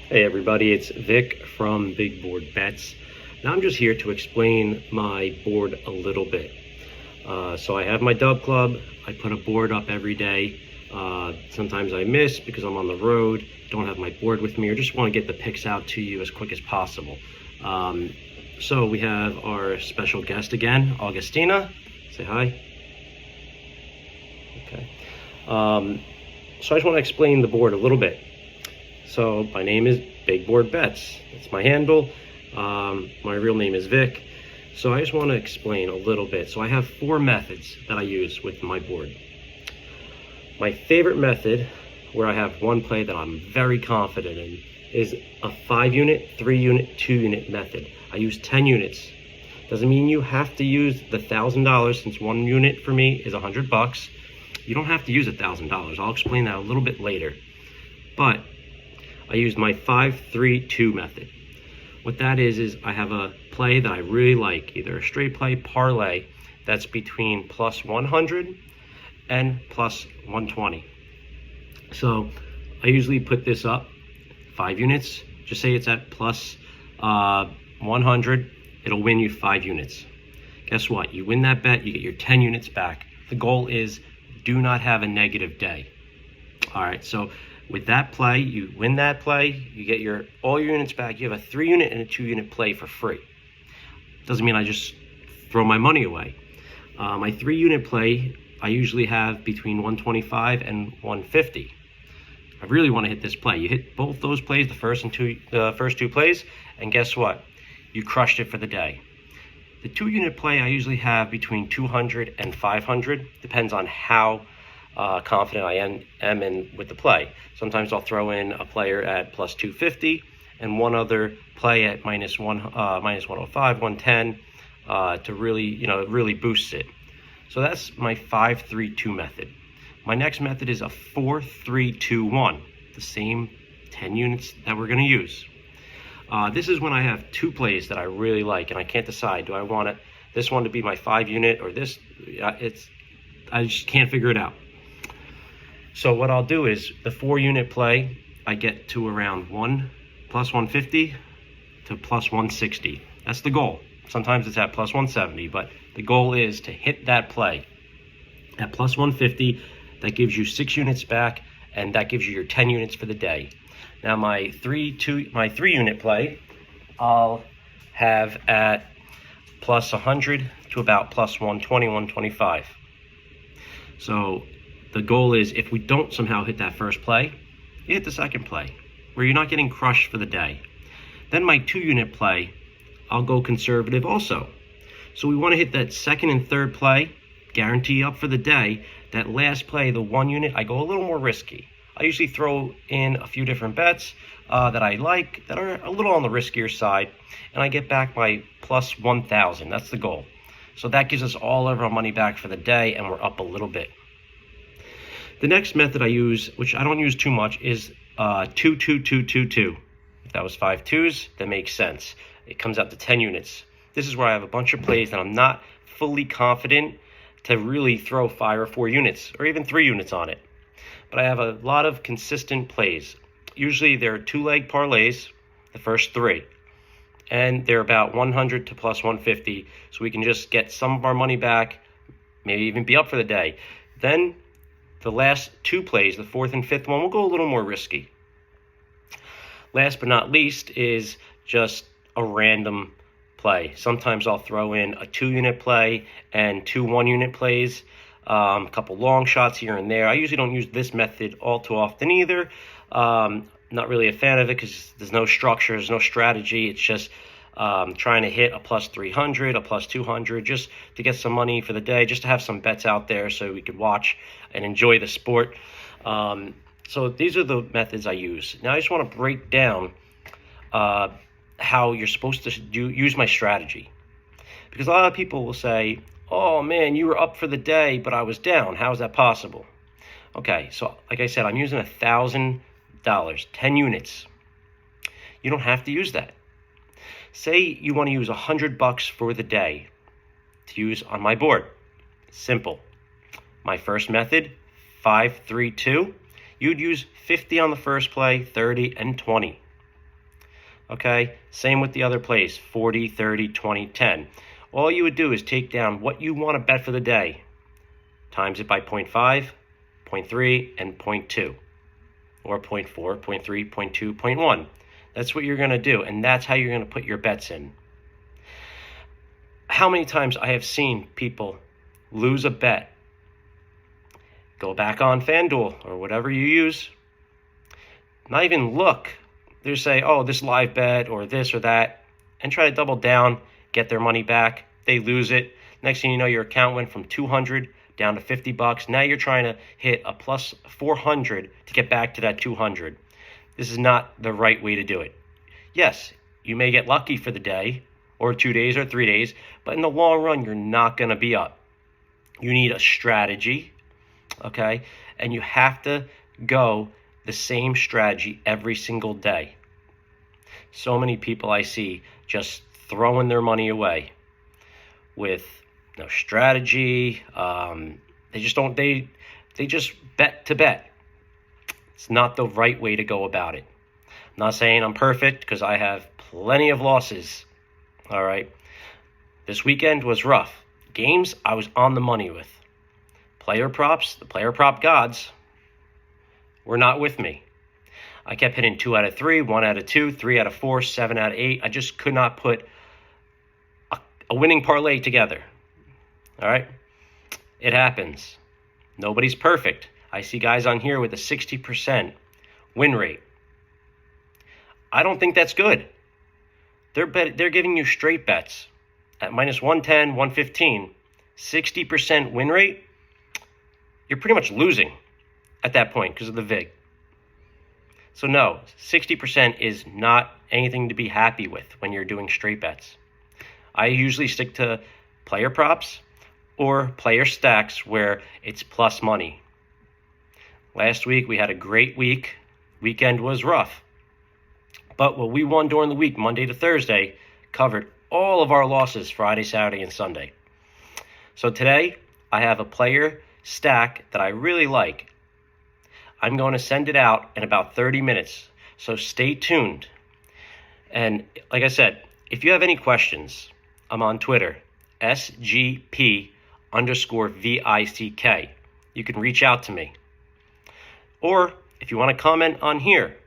Hey everybody, it's Vic from Big Board Bets. Now I'm just here to explain my board a little bit. So I have my dub club. I put a board up every day. Sometimes I miss because I'm on the road, don't have my board with me, or just want to get the picks out to you as quick as possible. So we have our special guest again, Augustina. Say hi. Okay. So I just want to explain the board a little bit. So my name is Big Board Bets. That's my handle. My real name is Vic. So I just want to explain a little bit. So I have 4 methods that I use with my board. My favorite method, where I have one play that I'm very confident in, is a 5-unit, 3-unit, 2-unit method. I use 10 units. Doesn't mean you have to use the $1,000, since 1 unit for me is $100. You don't have to use $1,000. I'll explain that a little bit later. But I use my 5-3-2 method. What that is I have a play that I really like, either a straight play, parlay, that's between plus 100 and plus 120. So I usually put this up 5 units. Just say it's at plus 100, it'll win you 5 units. Guess what? You win that bet, you get your 10 units back. The goal is do not have a negative day. All right, so with that play, you win that play, you get all your units back. You have a 3-unit and a 2-unit play for free. Doesn't mean I just throw my money away. My 3-unit play, I usually have between 125 and 150. I really want to hit this play. You hit both those plays, the first 2 plays, and guess what? You crushed it for the day. The 2-unit play, I usually have between 200 and 500. Depends on how confident I am in with the play. Sometimes I'll throw in a player at plus 250 and one other play at minus 105, 110 to really boost it. So that's my 5-3-2 method. My next method is a 4-3-2-1, the same 10 units that we're going to use. This is when I have 2 plays that I really like and I can't decide. Do I want this one to be my 5-unit or this? I just can't figure it out. So what I'll do is the 4-unit play, I get to around plus 150 to plus 160. That's the goal. Sometimes it's at plus 170, but the goal is to hit that play at plus 150. That gives you 6 units back, and that gives you your 10 units for the day. Now my 3-unit play, I'll have at plus 100 to about plus 120, 125. So the goal is, if we don't somehow hit that first play, you hit the second play, where you're not getting crushed for the day. Then my 2-unit play, I'll go conservative also. So we want to hit that second and third play, guarantee up for the day. That last play, the 1-unit, I go a little more risky. I usually throw in a few different bets that I like, that are a little on the riskier side, and I get back my plus 1,000. That's the goal. So that gives us all of our money back for the day, and we're up a little bit. The next method I use, which I don't use too much, is 2-2-2-2-2. If that was 5 2s, that makes sense. It comes out to 10 units. This is where I have a bunch of plays that I'm not fully confident to really throw 5 or 4 units, or even 3 units on it. But I have a lot of consistent plays. Usually they're 2-leg parlays, the first 3. And they're about 100 to plus 150, so we can just get some of our money back, maybe even be up for the day. Then the last 2 plays, the 4th and 5th one, will go a little more risky. Last but not least is just a random play. Sometimes I'll throw in a 2-unit play and 2 1-unit plays, a couple long shots here and there. I usually don't use this method all too often either. Not really a fan of it because there's no structure, there's no strategy. It's just trying to hit a plus 300, a plus 200, just to get some money for the day, just to have some bets out there so we could watch and enjoy the sport. So these are the methods I use. Now I just want to break down how you're supposed to use my strategy. Because a lot of people will say, oh man, you were up for the day, but I was down. How is that possible? Okay, so like I said, I'm using $1,000, 10 units. You don't have to use that. Say you want to use $100 for the day to use on my board. Simple. My first method, 5-3-2. You'd use 50 on the first play, 30 and 20. Okay, same with the other plays, 40, 30, 20, 10. All you would do is take down what you want to bet for the day, times it by 0.5, 0.3, and 0.2, or 0.4, 0.3, 0.2, 0.1. That's what you're going to do, and that's how you're going to put your bets in. How many times I have seen people lose a bet, go back on FanDuel or whatever you use, not even look. They say, oh, this live bet or this or that, and try to double down, get their money back. They lose it. Next thing you know, your account went from 200 down to $50. Now you're trying to hit a plus 400 to get back to that 200. This is not the right way to do it. Yes, you may get lucky for the day or 2 days or 3 days, but in the long run, you're not going to be up. You need a strategy, okay? And you have to go the same strategy every single day. So many people I see just throwing their money away with no strategy. They just bet to bet. It's not the right way to go about it. I'm not saying I'm perfect because I have plenty of losses. All right. This weekend was rough. Games I was on the money with. Player props, the player prop gods were not with me. I kept hitting 2 out of 3, 1 out of 2, 3 out of 4, 7 out of 8. I just could not put a winning parlay together. All right? It happens. Nobody's perfect. I see guys on here with a 60% win rate. I don't think that's good. They're giving you straight bets at minus 110, 115, 60% win rate. You're pretty much losing at that point because of the VIG. So no, 60% is not anything to be happy with when you're doing straight bets. I usually stick to player props or player stacks where it's plus money. Last week we had a great week. Weekend was rough. But what we won during the week, Monday to Thursday, covered all of our losses Friday, Saturday, and Sunday. So today I have a player stack that I really like. I'm going to send it out in about 30 minutes, so stay tuned. And like I said, if you have any questions, I'm on Twitter, SGP_VICK. You can reach out to me. Or if you want to comment on here,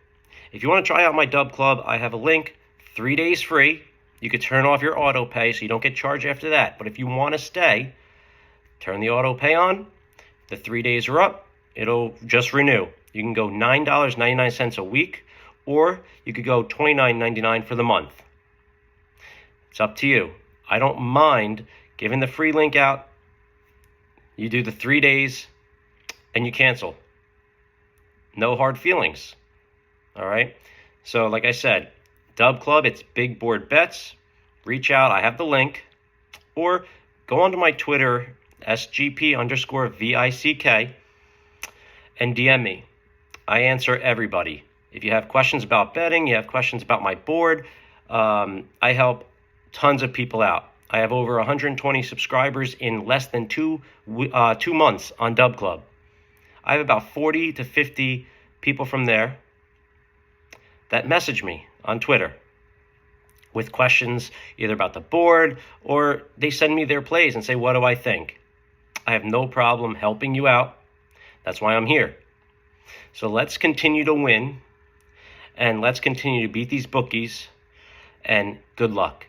if you want to try out my Dub Club, I have a link, 3 days free. You could turn off your auto pay so you don't get charged after that. But if you want to stay, turn the auto pay on. The 3 days are up. It'll just renew. You can go $9.99 a week, or you could go $29.99 for the month. It's up to you. I don't mind giving the free link out. You do the 3 days, and you cancel. No hard feelings. All right? So like I said, Dub Club, it's big board bets. Reach out. I have the link. Or go onto my Twitter, SGP_VICK, and DM me. I answer everybody. If you have questions about betting, you have questions about my board, I help tons of people out. I have over 120 subscribers in less than 2 months on Dub Club. I have about 40 to 50 people from there that message me on Twitter with questions either about the board, or they send me their plays and say, what do I think? I have no problem helping you out. That's why I'm here. So let's continue to win, and let's continue to beat these bookies, and good luck.